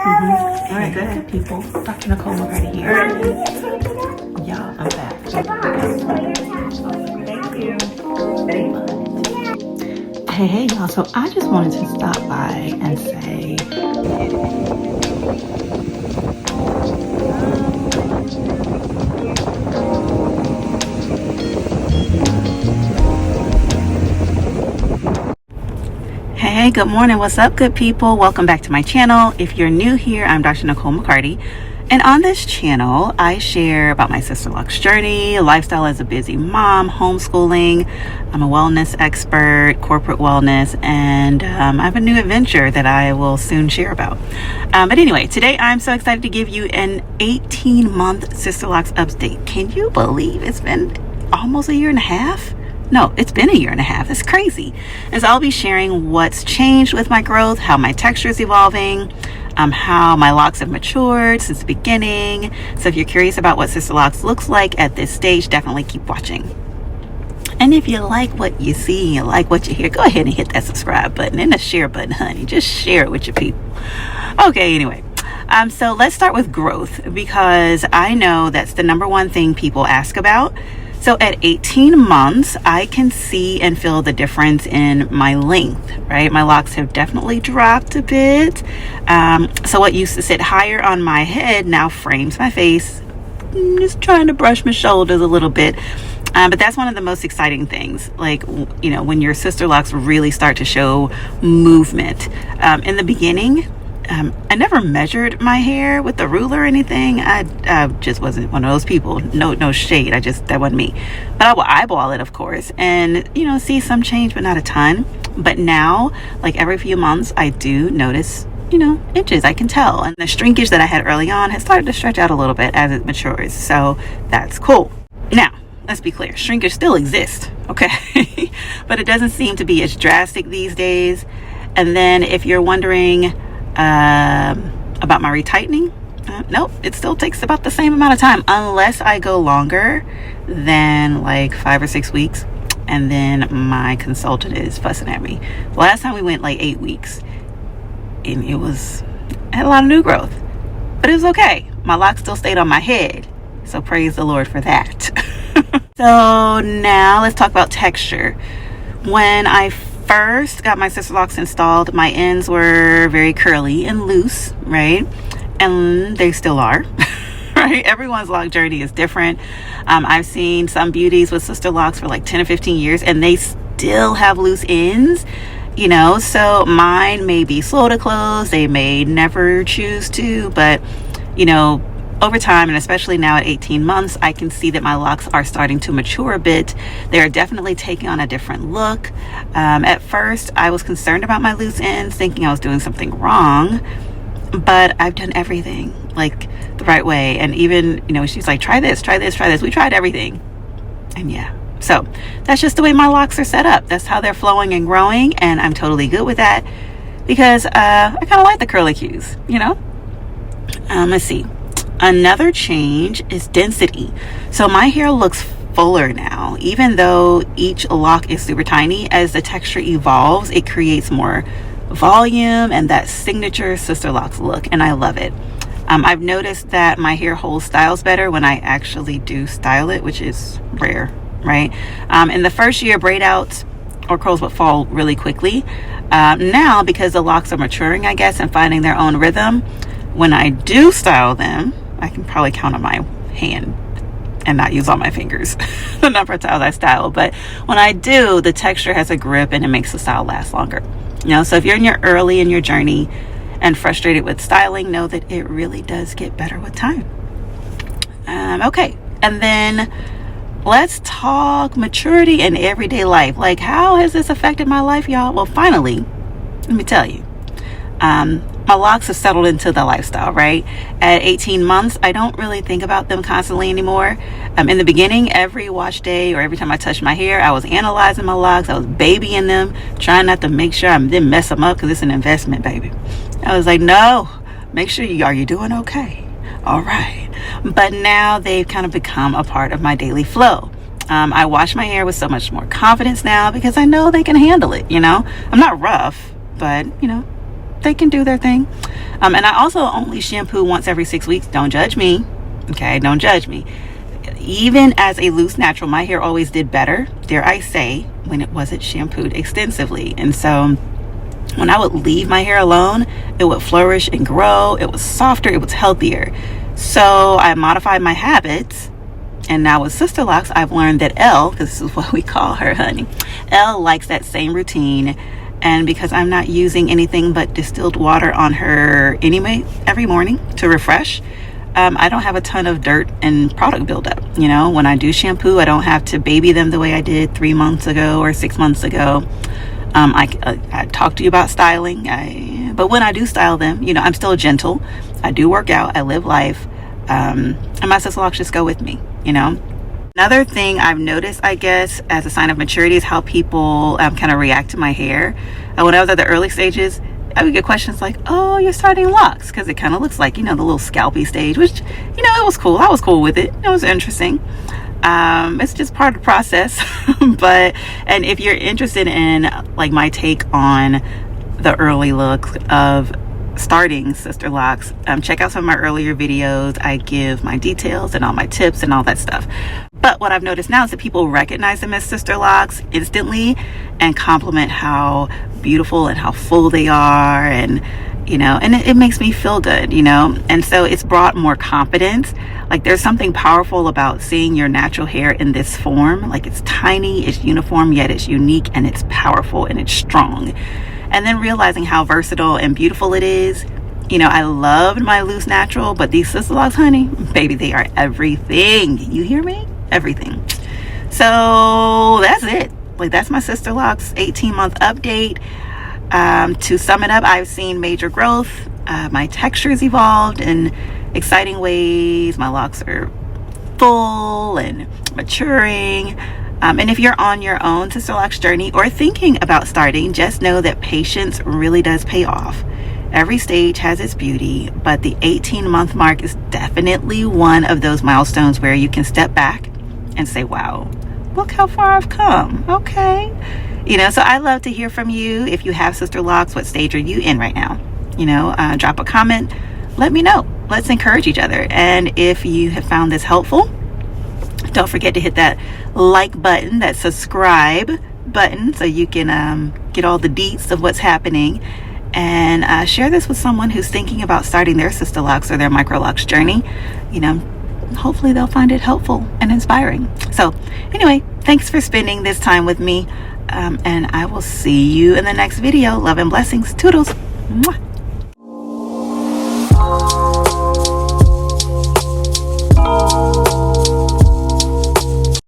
All right, go ahead, people. Dr. Nicole McCarty here. Y'all, I'm back. Thank you. Hey, y'all. So I just wanted to stop by and say, hey, good morning. What's up, good people? Welcome back to my channel. If you're new here, I'm Dr. Nicole McCarty. And on this channel, I share about my Sisterlocks journey, lifestyle as a busy mom, homeschooling. I'm a wellness expert, corporate wellness, and I have a new adventure that I will soon share about. But anyway, today I'm so excited to give you an 18-month Sisterlocks update. Can you believe it's been almost a year and a half? No, it's been a year and a half. It's crazy. And so I'll be sharing what's changed with my growth, how my texture is evolving, how my locks have matured since the beginning. So if you're curious about what Sisterlocks looks like at this stage, definitely keep watching. And if you like what you see and you like what you hear, go ahead and hit that subscribe button and the share button, honey. Just share it with your people. Okay, anyway. So let's start with growth, because I know that's the number one thing people ask about. So at 18 months, I can see and feel the difference in my length, right? My locks have definitely dropped a bit. So what used to sit higher on my head now frames my face. Just trying to brush my shoulders a little bit. But that's one of the most exciting things. Like, you know, when your Sisterlocks really start to show movement. In the beginning, I never measured my hair with the ruler or anything. I just wasn't one of those people. No shade. That wasn't me. But I will eyeball it, of course, and, you know, see some change, but not a ton. But now, like every few months, I do notice, you know, inches. I can tell. And the shrinkage that I had early on has started to stretch out a little bit as it matures. So that's cool. Now, let's be clear. Shrinkage still exists, okay? But it doesn't seem to be as drastic these days. And then if you're wondering about my retightening, nope, it still takes about the same amount of time, unless I go longer than like 5 or 6 weeks, and then my consultant is fussing at me. The last time we went like 8 weeks, and I had a lot of new growth, but it was okay. My locks still stayed on my head, so praise the Lord for that. So now let's talk about texture. When I first got my Sisterlocks installed, my ends were very curly and loose, right? And they still are, right? Everyone's lock journey is different. I've seen some beauties with Sisterlocks for like 10 or 15 years and they still have loose ends, you know? So mine may be slow to close. They may never choose to, but, you know, over time, and especially now at 18 months, I can see that my locks are starting to mature a bit. They're definitely taking on a different look. At first, I was concerned about my loose ends, thinking I was doing something wrong, but I've done everything like the right way. And even, you know, she's like, try this, try this, try this. We tried everything. And yeah, so that's just the way my locks are set up. That's how they're flowing and growing. And I'm totally good with that because I kind of like the curly cues, you know? Let's see. Another change is density. So my hair looks fuller now, even though each lock is super tiny. As the texture evolves, it creates more volume and that signature Sisterlocks look, and I love it. I've noticed that my hair holds styles better when I actually do style it, which is rare, right? In the first year, braid outs or curls would fall really quickly. Now, because the locks are maturing, I guess, and finding their own rhythm, when I do style them, I can probably count on my hand and not use all my fingers the number of times I style. But when I do, the texture has a grip and it makes the style last longer. You know, so if you're early in your journey and frustrated with styling, know that it really does get better with time. Okay, and then let's talk maturity in everyday life. Like, how has this affected my life, y'all? Well, finally, let me tell you. My locks have settled into the lifestyle, right? At 18 months, I don't really think about them constantly anymore. In the beginning, every wash day or every time I touched my hair, I was analyzing my locks. I was babying them, trying not to make sure I didn't mess them up because it's an investment, baby. I was like, no, make sure are you doing okay? All right. But now they've kind of become a part of my daily flow. I wash my hair with so much more confidence now because I know they can handle it, you know? I'm not rough, but, you know, they can do their thing. And I also only shampoo once every 6 weeks. Don't judge me. Okay, don't judge me. Even as a loose natural, my hair always did better, dare I say, when it wasn't shampooed extensively. And so when I would leave my hair alone, it would flourish and grow. It was softer, it was healthier. So I modified my habits. And now with Sisterlocks, I've learned that Elle, because this is what we call her, honey, Elle likes that same routine. And because I'm not using anything but distilled water on her anyway every morning to refresh, I don't have a ton of dirt and product buildup. You know, when I do shampoo, I don't have to baby them the way I did 3 months ago or 6 months ago. I talked to you about styling, but when I do style them, you know, I'm still gentle. I do work out, I live life, and my Sisterlocks just go with me, you know. Another thing I've noticed, I guess, as a sign of maturity is how people kind of react to my hair. When I was at the early stages, I would get questions like, oh, you're starting locks, because it kind of looks like, you know, the little scalpy stage, which, you know, it was cool. I was cool with it. It was interesting. It's just part of the process. And if you're interested in like my take on the early look of starting Sisterlocks, check out some of my earlier videos. I give my details and all my tips and all that stuff. But what I've noticed now is that people recognize them as Sisterlocks instantly and compliment how beautiful and how full they are, and you know, and it makes me feel good, you know. And so it's brought more confidence. Like there's something powerful about seeing your natural hair in this form. Like it's tiny, it's uniform, yet it's unique, and it's powerful and it's strong. And then realizing how versatile and beautiful it is. You know, I loved my loose natural, but these Sisterlocks, honey, baby, they are everything. You hear me? Everything. So that's it. Like that's my Sisterlocks 18-month update. To sum it up, I've seen major growth. My texture's evolved in exciting ways. My locks are full and maturing. And if you're on your own Sisterlocks journey or thinking about starting, just know that patience really does pay off. Every stage has its beauty, but the 18-month mark is definitely one of those milestones where you can step back and say, wow, look how far I've come. Okay. You know, so I love to hear from you. If you have Sisterlocks, what stage are you in right now? You know, drop a comment, let me know. Let's encourage each other. And if you have found this helpful, don't forget to hit that like button, that subscribe button, so you can get all the deets of what's happening. And share this with someone who's thinking about starting their Sisterlocks or their microlocks journey. You know, hopefully they'll find it helpful and inspiring. So anyway, thanks for spending this time with me. And I will see you in the next video. Love and blessings. Toodles. Mwah.